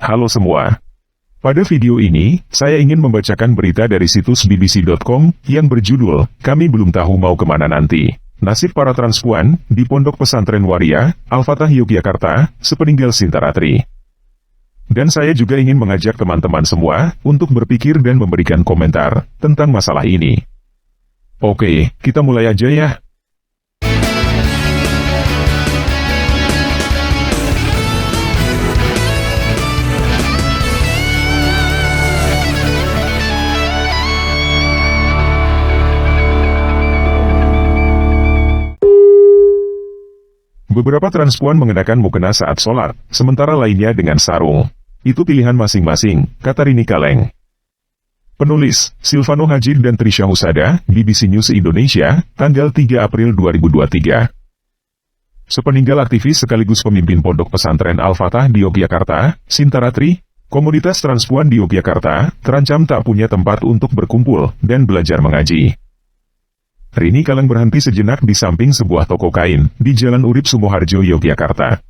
Halo semua. Pada video ini, saya ingin membacakan berita dari situs bbc.com yang berjudul, "Kami belum tahu mau kemana nanti. Nasib para transpuan di Pondok Pesantren Waria, Al-Fatah Yogyakarta, sepeninggal Sinta Ratri." Dan saya juga ingin mengajak teman-teman semua untuk berpikir dan memberikan komentar tentang masalah ini. Oke, kita mulai aja ya. Beberapa transpuan mengenakan mukena saat sholat, sementara lainnya dengan sarung. Itu pilihan masing-masing, kata Rini Kaleng. Penulis, Silvano Hajid dan Trisha Husada, BBC News Indonesia, tanggal 3 April 2023. Sepeninggal aktivis sekaligus pemimpin Pondok Pesantren Al-Fatah di Yogyakarta, Sinta Ratri, komunitas transpuan di Yogyakarta terancam tak punya tempat untuk berkumpul dan belajar mengaji. Rini Kaleng berhenti sejenak di samping sebuah toko kain di Jalan Urip Sumoharjo, Yogyakarta.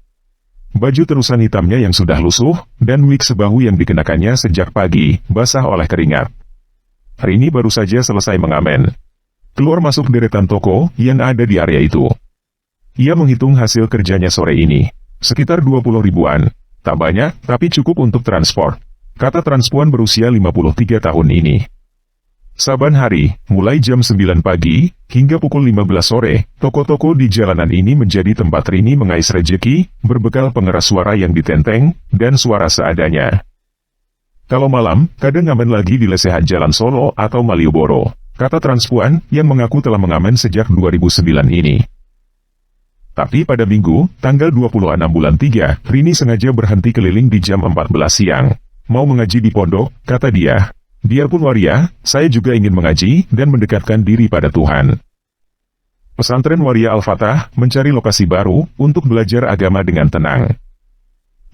Baju terusan hitamnya yang sudah lusuh, dan wig sebahu yang dikenakannya sejak pagi, basah oleh keringat. Rini baru saja selesai mengamen. Keluar masuk deretan toko yang ada di area itu. Ia menghitung hasil kerjanya sore ini. Sekitar 20 ribuan. Tak banyak, tapi cukup untuk transport, kata transpuan berusia 53 tahun ini. Saban hari, mulai jam 9 pagi, hingga pukul 15 sore, toko-toko di jalanan ini menjadi tempat Rini mengais rejeki, berbekal pengeras suara yang ditenteng, dan suara seadanya. Kalau malam, kadang ngamen lagi di lesehan Jalan Solo atau Malioboro, kata transpuan yang mengaku telah mengamen sejak 2009 ini. Tapi pada Minggu, tanggal 26 bulan 3, Rini sengaja berhenti keliling di jam 14 siang. Mau mengaji di pondok, kata dia. Biarpun waria, saya juga ingin mengaji dan mendekatkan diri pada Tuhan. Pesantren Waria Al-Fatah mencari lokasi baru untuk belajar agama dengan tenang.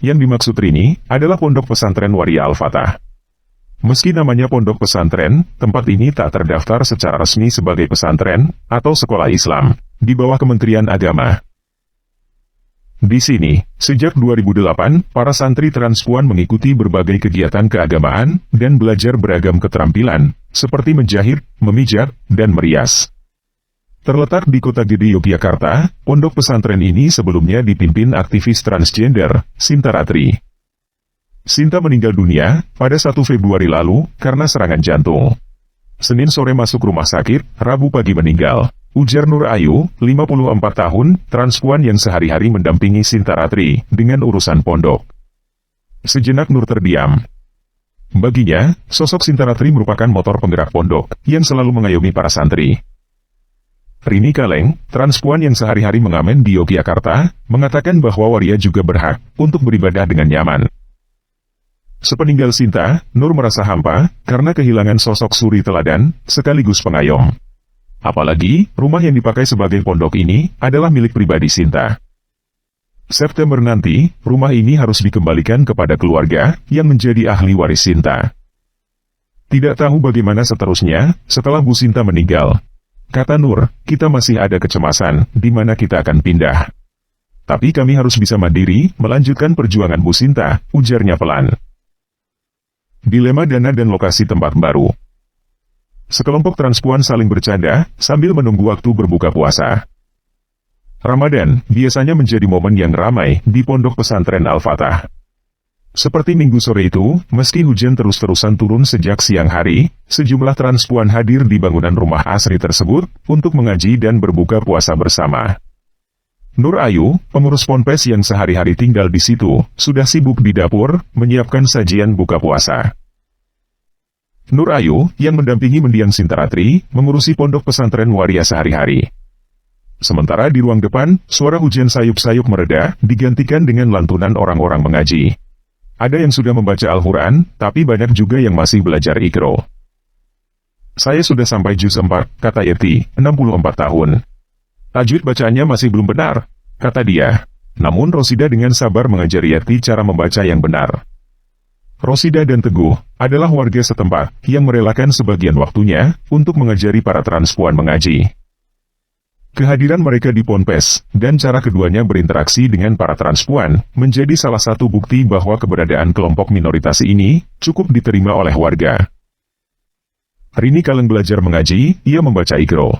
Yang dimaksud Rini adalah Pondok Pesantren Waria Al-Fatah. Meski namanya pondok pesantren, tempat ini tak terdaftar secara resmi sebagai pesantren atau sekolah Islam di bawah Kementerian Agama. Di sini, sejak 2008, para santri transpuan mengikuti berbagai kegiatan keagamaan dan belajar beragam keterampilan, seperti menjahit, memijat, dan merias. Terletak di Kota Gede Yogyakarta, pondok pesantren ini sebelumnya dipimpin aktivis transgender, Sinta Ratri. Sinta meninggal dunia pada 1 Februari lalu karena serangan jantung. Senin sore masuk rumah sakit, Rabu pagi meninggal. Ujar Nur Ayu, 54 tahun, transpuan yang sehari-hari mendampingi Sinta Ratri dengan urusan pondok. Sejenak Nur terdiam. Baginya, sosok Sinta Ratri merupakan motor penggerak pondok yang selalu mengayomi para santri. Rini Kaleng, transpuan yang sehari-hari mengamen di Yogyakarta, mengatakan bahwa waria juga berhak untuk beribadah dengan nyaman. Sepeninggal Sinta, Nur merasa hampa karena kehilangan sosok suri teladan sekaligus pengayom. Apalagi, rumah yang dipakai sebagai pondok ini adalah milik pribadi Sinta. September nanti, rumah ini harus dikembalikan kepada keluarga yang menjadi ahli waris Sinta. Tidak tahu bagaimana seterusnya setelah Bu Sinta meninggal. Kata Nur, kita masih ada kecemasan di mana kita akan pindah. Tapi kami harus bisa mandiri melanjutkan perjuangan Bu Sinta, ujarnya pelan. Dilema dana dan lokasi tempat baru. Sekelompok transpuan saling bercanda sambil menunggu waktu berbuka puasa. Ramadan biasanya menjadi momen yang ramai di Pondok Pesantren Al-Fatah. Seperti minggu sore itu, meski hujan terus-terusan turun sejak siang hari, sejumlah transpuan hadir di bangunan rumah asri tersebut untuk mengaji dan berbuka puasa bersama. Nur Ayu, pengurus ponpes yang sehari-hari tinggal di situ, sudah sibuk di dapur menyiapkan sajian buka puasa. Nur Ayu, yang mendampingi mendiang Sinta Ratri, mengurusi Pondok Pesantren Waria sehari-hari. Sementara di ruang depan, suara hujan sayup-sayup mereda, digantikan dengan lantunan orang-orang mengaji. Ada yang sudah membaca Al-Quran, tapi banyak juga yang masih belajar Iqro. Saya sudah sampai juz 4, kata Irti, 64 tahun. Tajwid bacaannya masih belum benar, kata dia. Namun Rosida dengan sabar mengajari Irti cara membaca yang benar. Rosida dan Teguh adalah warga setempat yang merelakan sebagian waktunya untuk mengajari para transpuan mengaji. Kehadiran mereka di Ponpes, dan cara keduanya berinteraksi dengan para transpuan, menjadi salah satu bukti bahwa keberadaan kelompok minoritas ini cukup diterima oleh warga. Rini Kaleng belajar mengaji, ia membaca Iqro.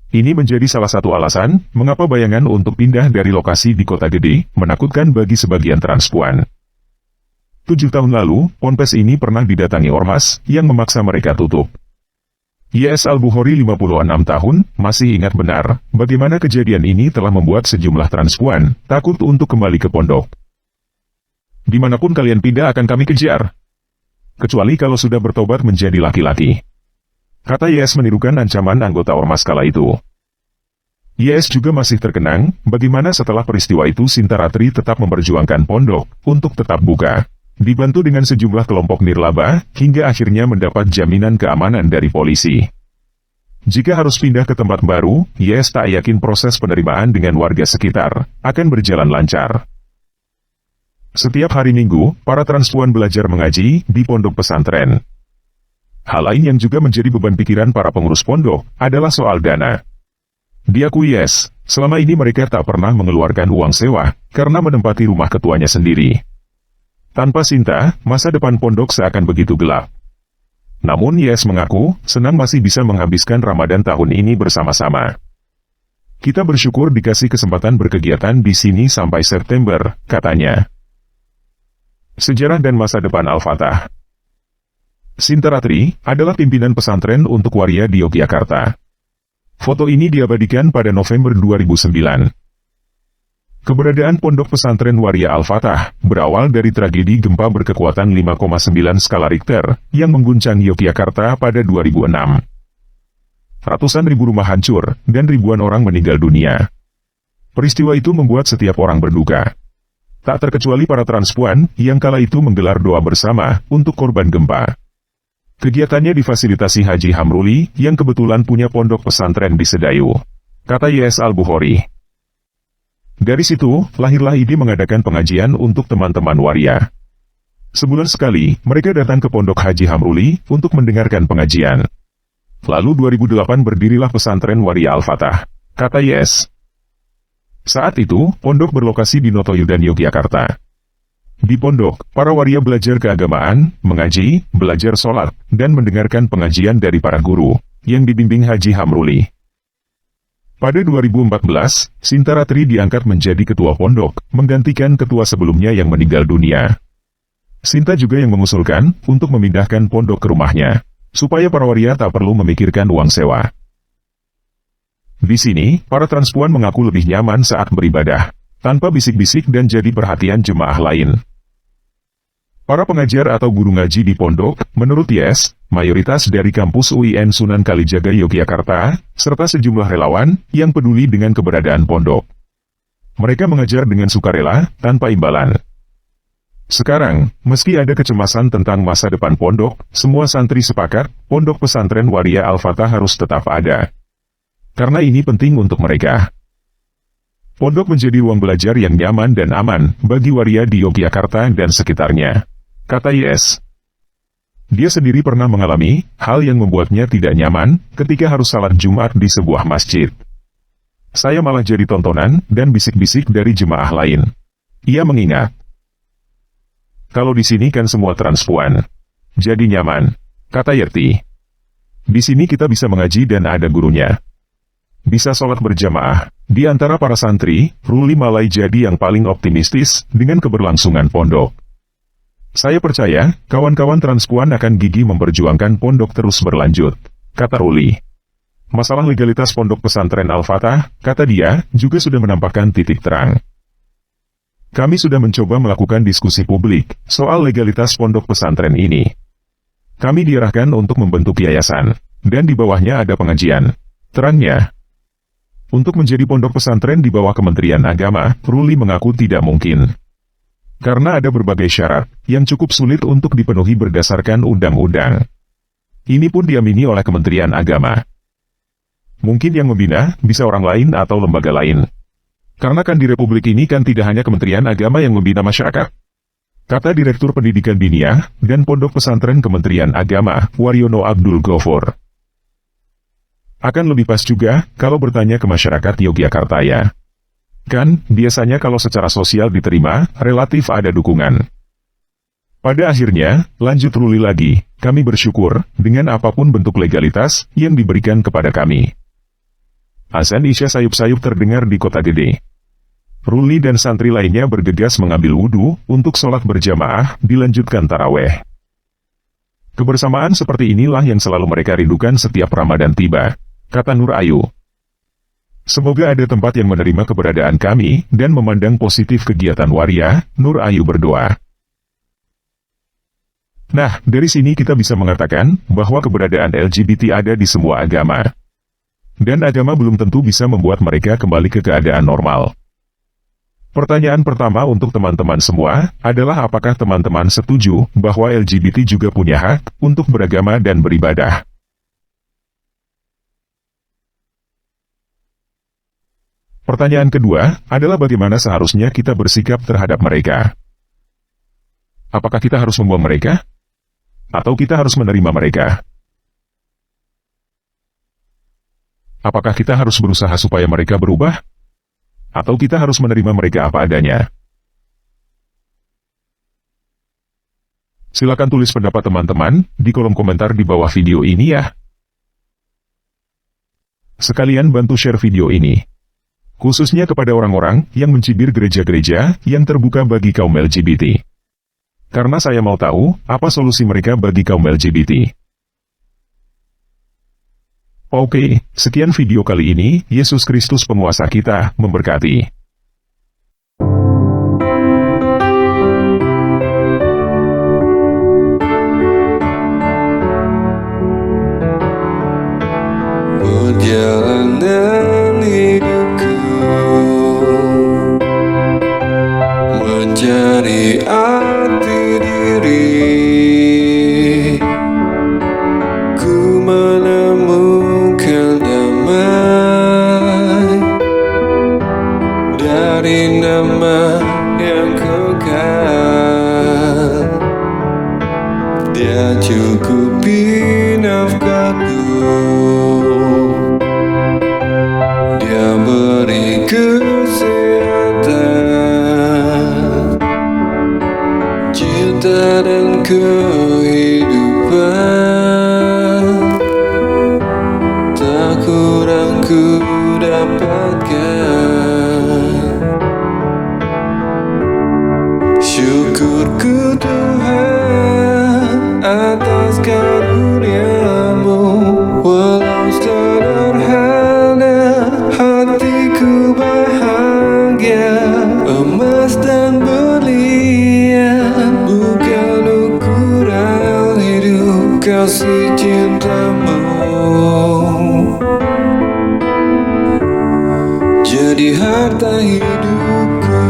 Ini menjadi salah satu alasan mengapa bayangan untuk pindah dari lokasi di kota gede menakutkan bagi sebagian transpuan. 7 tahun lalu, Ponpes ini pernah didatangi ormas yang memaksa mereka tutup. YS Al-Bukhari 56 tahun, masih ingat benar bagaimana kejadian ini telah membuat sejumlah transpuan takut untuk kembali ke pondok. Dimanapun kalian pindah akan kami kejar. Kecuali kalau sudah bertobat menjadi laki-laki. Kata YS menirukan ancaman anggota ormas kala itu. YS juga masih terkenang bagaimana setelah peristiwa itu Sinta Ratri tetap memperjuangkan pondok untuk tetap buka. Dibantu dengan sejumlah kelompok nirlaba, hingga akhirnya mendapat jaminan keamanan dari polisi. Jika harus pindah ke tempat baru, YS tak yakin proses penerimaan dengan warga sekitar akan berjalan lancar. Setiap hari Minggu, para transpuan belajar mengaji di pondok pesantren. Hal lain yang juga menjadi beban pikiran para pengurus pondok adalah soal dana. Diakui YS, selama ini mereka tak pernah mengeluarkan uang sewa karena menempati rumah ketuanya sendiri. Tanpa Sinta, masa depan pondok seakan begitu gelap. Namun YS mengaku, senang masih bisa menghabiskan Ramadan tahun ini bersama-sama. Kita bersyukur dikasih kesempatan berkegiatan di sini sampai September, katanya. Sejarah dan masa depan Al-Fatah. Sinta Ratri adalah pimpinan pesantren untuk waria di Yogyakarta. Foto ini diabadikan pada November 2009. Keberadaan pondok pesantren waria Al-Fatah berawal dari tragedi gempa berkekuatan 5,9 skala Richter yang mengguncang Yogyakarta pada 2006. Ratusan ribu rumah hancur dan ribuan orang meninggal dunia. Peristiwa itu membuat setiap orang berduka. Tak terkecuali para transpuan yang kala itu menggelar doa bersama untuk korban gempa. Kegiatannya difasilitasi Haji Hamruli yang kebetulan punya pondok pesantren di Sedayu, kata YS Al-Bukhari. Dari situ, lahirlah ide mengadakan pengajian untuk teman-teman waria. Sebulan sekali, mereka datang ke pondok Haji Hamruli untuk mendengarkan pengajian. Lalu 2008 berdirilah pesantren waria Al-Fatah, kata YS. Saat itu, pondok berlokasi di Notoyudan, Yogyakarta. Di pondok, para waria belajar keagamaan, mengaji, belajar sholat, dan mendengarkan pengajian dari para guru, yang dibimbing Haji Hamruli. Pada 2014, Sinta Ratri diangkat menjadi ketua pondok, menggantikan ketua sebelumnya yang meninggal dunia. Sinta juga yang mengusulkan untuk memindahkan pondok ke rumahnya, supaya para waria tak perlu memikirkan uang sewa. Di sini, para transpuan mengaku lebih nyaman saat beribadah, tanpa bisik-bisik dan jadi perhatian jemaah lain. Para pengajar atau guru ngaji di pondok, menurut YS, mayoritas dari kampus UIN Sunan Kalijaga Yogyakarta, serta sejumlah relawan yang peduli dengan keberadaan pondok. Mereka mengajar dengan sukarela, tanpa imbalan. Sekarang, meski ada kecemasan tentang masa depan pondok, semua santri sepakat, pondok pesantren waria Al-Fatah harus tetap ada. Karena ini penting untuk mereka. Pondok menjadi ruang belajar yang nyaman dan aman bagi waria di Yogyakarta dan sekitarnya, kata YS. Dia sendiri pernah mengalami hal yang membuatnya tidak nyaman ketika harus salat Jumat di sebuah masjid. Saya malah jadi tontonan dan bisik-bisik dari jemaah lain. Ia mengingat. Kalau di sini kan semua transpuan. Jadi nyaman, kata Yerti. Di sini kita bisa mengaji dan ada gurunya. Bisa sholat berjamaah. Di antara para santri, Ruli Malai jadi yang paling optimistis dengan keberlangsungan pondok. Saya percaya, kawan-kawan transpuan akan gigih memperjuangkan pondok terus berlanjut, kata Ruli. Masalah legalitas pondok pesantren Al-Fatah, kata dia, juga sudah menampakkan titik terang. Kami sudah mencoba melakukan diskusi publik soal legalitas pondok pesantren ini. Kami diarahkan untuk membentuk yayasan, dan di bawahnya ada pengajian. Terangnya. Untuk menjadi pondok pesantren di bawah Kementerian Agama, Ruli mengaku tidak mungkin. Karena ada berbagai syarat yang cukup sulit untuk dipenuhi berdasarkan undang-undang. Ini pun diamini oleh Kementerian Agama. Mungkin yang membina bisa orang lain atau lembaga lain. Karena kan di Republik ini kan tidak hanya Kementerian Agama yang membina masyarakat. Kata Direktur Pendidikan Diniyah dan Pondok Pesantren Kementerian Agama, Waryono Abdul Ghaffur. Akan lebih pas juga kalau bertanya ke masyarakat Yogyakarta ya. Kan, biasanya kalau secara sosial diterima, relatif ada dukungan. Pada akhirnya, lanjut Ruli lagi, kami bersyukur dengan apapun bentuk legalitas yang diberikan kepada kami. Azan Isya sayup-sayup terdengar di kota gede. Ruli dan santri lainnya bergegas mengambil wudhu untuk sholat berjamaah, dilanjutkan taraweh. Kebersamaan seperti inilah yang selalu mereka rindukan setiap Ramadan tiba, kata Nur Ayu. Semoga ada tempat yang menerima keberadaan kami dan memandang positif kegiatan waria, Nur Ayu berdoa. Nah, dari sini kita bisa mengatakan bahwa keberadaan LGBT ada di semua agama. Dan agama belum tentu bisa membuat mereka kembali ke keadaan normal. Pertanyaan pertama untuk teman-teman semua adalah apakah teman-teman setuju bahwa LGBT juga punya hak untuk beragama dan beribadah? Pertanyaan kedua adalah bagaimana seharusnya kita bersikap terhadap mereka? Apakah kita harus membuang mereka? Atau kita harus menerima mereka? Apakah kita harus berusaha supaya mereka berubah? Atau kita harus menerima mereka apa adanya? Silakan tulis pendapat teman-teman di kolom komentar di bawah video ini ya. Sekalian bantu share video ini, khususnya kepada orang-orang yang mencibir gereja-gereja yang terbuka bagi kaum LGBT. Karena saya mau tahu apa solusi mereka bagi kaum LGBT. Oke, sekian video kali ini. Yesus Kristus penguasa kita memberkati. Perjalanan hidupku mencari arti diri, ku menemukan damai dari nama yang kekal. Dia cukupi nafkahku, Dia beri kesehatan, cinta dan kehidupan, tak kurang ku dapatkan. Syukurku Tuhan atas karunia-Mu, walau sederhana hatiku bahagia. Emas dan berlian bukan ukuran hidup kasih cinta-Mu. Jadi harta hidupku.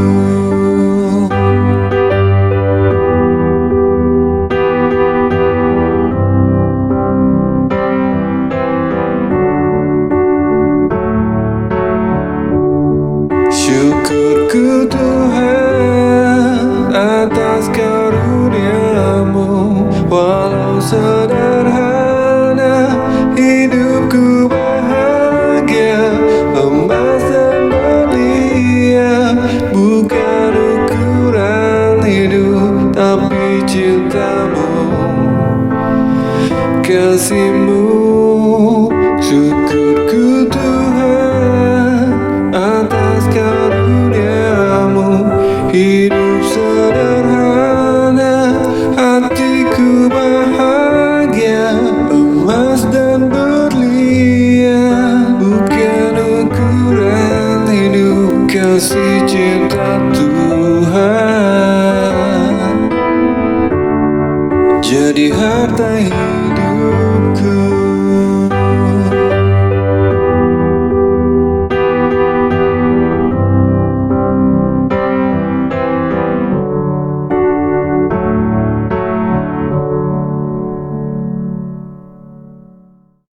Syukurku Tuhan atas karunia-Mu, walau sederhana hidupku bahagia. Emas dan berlian bukan ukuran hidup, tapi cinta-Mu, kasih-Mu. Syukurku Tuhan atas karunia-Mu, hidup sederhana hatiku bahagia. Emas dan berlian bukan ukuran hidup, kasih cinta Tuhan jadi harta hidupku.